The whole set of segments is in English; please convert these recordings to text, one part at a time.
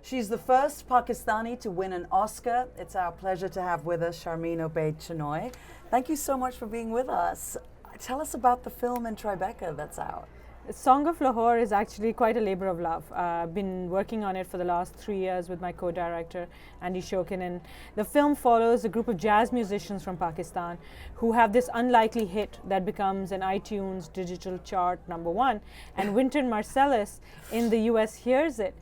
She's the first Pakistani to win an Oscar. It's our pleasure to have with us Sharmeen Obaid-Chinoy. Thank you so much for being with us. Tell us about the film in Tribeca that's out. Song of Lahore is actually quite a labor of love. I've been working on it for the last 3 years with my co-director, Andy Shokin, and the film follows a group of jazz musicians from Pakistan who have this unlikely hit that becomes an iTunes digital chart #1, and Wynton Marsalis in the US hears it,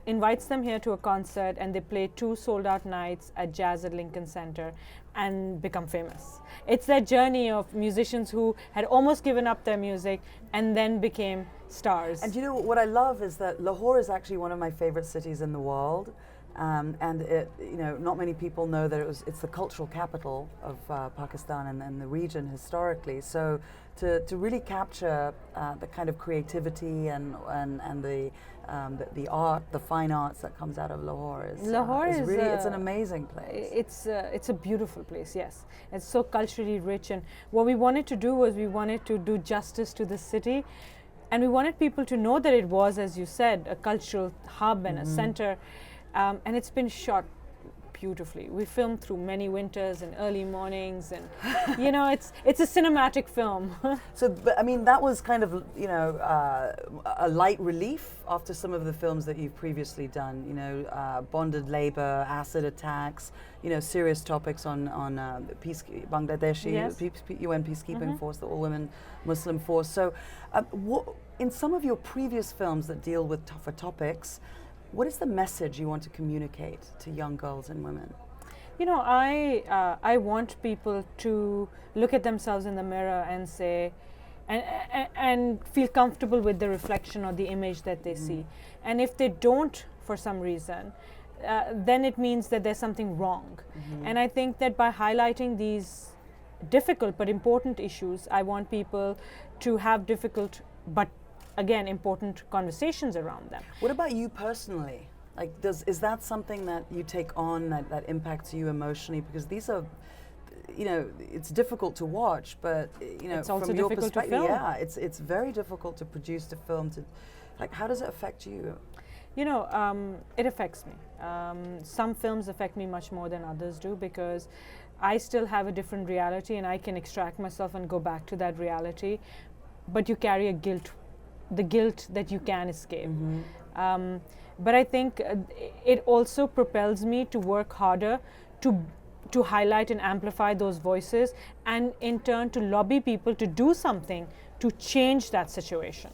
invites them here to a concert, and they play 2 sold-out nights at Jazz at Lincoln Center and become famous. It's their journey of musicians who had almost given up their music and then became stars. And you know what I love is that Lahore is actually one of my favorite cities in the world. And not many people know that it's the cultural capital of Pakistan and the region historically. So to really capture the kind of creativity and the art, the fine arts that comes out of Lahore is really it's an amazing place. It's a beautiful place. Yes, it's so culturally rich. And what we wanted to do was we wanted to do justice to the city, and we wanted people to know that it was, as you said, a cultural hub and a center. And it's been shot beautifully. We filmed through many winters and early mornings, and it's a cinematic film. So, but I mean, that was kind of a light relief after some of the films that you've previously done. Bonded labor, acid attacks. Serious topics on Bangladeshi Yes. UN peacekeeping force, the all-women Muslim force. So, in some of your previous films that deal with tougher topics, what is the message you want to communicate to young girls and women? I want people to look at themselves in the mirror and say, and feel comfortable with the reflection or the image that they see. And if they don't, for some reason, then it means that there's something wrong. And I think that by highlighting these difficult but important issues, I want people to have difficult but again important conversations around them. What about you personally? Like, is that something that you take on that impacts you emotionally? Because these are, it's difficult to watch, but it's also from your difficult to perspective, film. it's very difficult to produce the film. How does it affect you? It affects me. Some films affect me much more than others do, because I still have a different reality and I can extract myself and go back to that reality, but you carry the guilt that you can escape. But I think it also propels me to work harder to highlight and amplify those voices, and in turn to lobby people to do something to change that situation.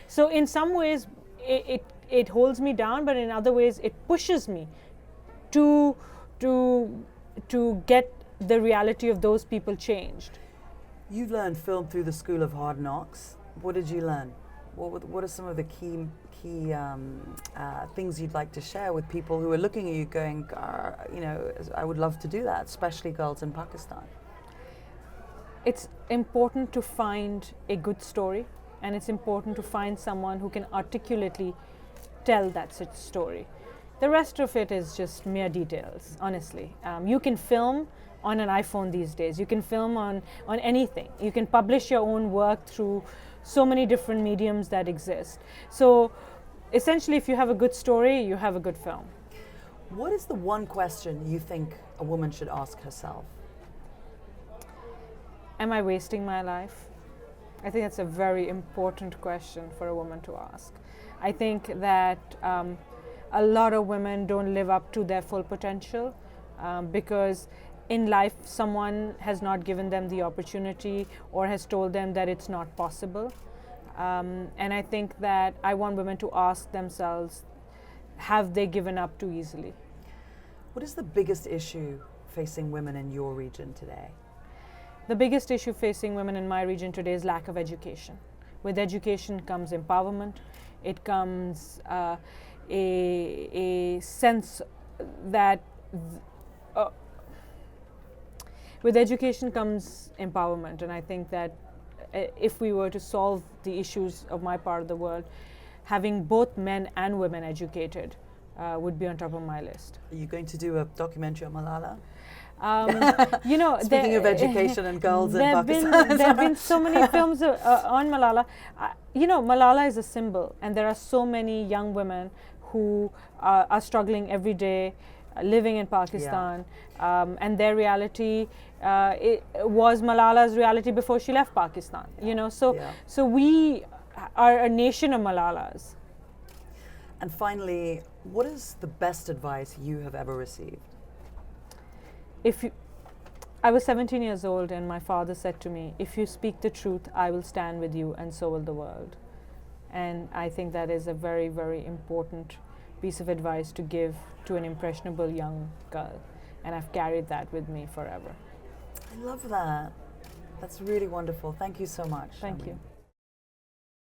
So in some ways it holds me down, but in other ways it pushes me to get the reality of those people changed. You learned film through the School of Hard Knocks. What did you learn? What are some of the key things you'd like to share with people who are looking at you going, I would love to do that, especially girls in Pakistan? It's important to find a good story, and it's important to find someone who can articulately tell that such story. The rest of it is just mere details, honestly. You can film on an iPhone these days. You can film on anything. You can publish your own work through so many different mediums that exist. So essentially, if you have a good story, you have a good film. What is the one question you think a woman should ask herself? Am I wasting my life? I think that's a very important question for a woman to ask. I think that a lot of women don't live up to their full potential because in life someone has not given them the opportunity or has told them that it's not possible. And I think that I want women to ask themselves, have they given up too easily? What is the biggest issue facing women in your region today? The biggest issue facing women in my region today is lack of education. With education comes empowerment. It comes a sense that with education comes empowerment, and I think that if we were to solve the issues of my part of the world, having both men and women educated would be on top of my list. Are you going to do a documentary on Malala? Speaking of education and girls in Pakistan. There have been so many films on Malala. Malala is a symbol, and there are so many young women who are struggling every day, living in Pakistan, and their reality it was Malala's reality before she left Pakistan. You know, so we are a nation of Malalas. And finally, what is the best advice you have ever received? I was 17 years old and my father said to me, if you speak the truth, I will stand with you and so will the world. And I think that is a very, very important piece of advice to give to an impressionable young girl. And I've carried that with me forever. I love that. That's really wonderful. Thank you so much. Thank Sharmeen. you.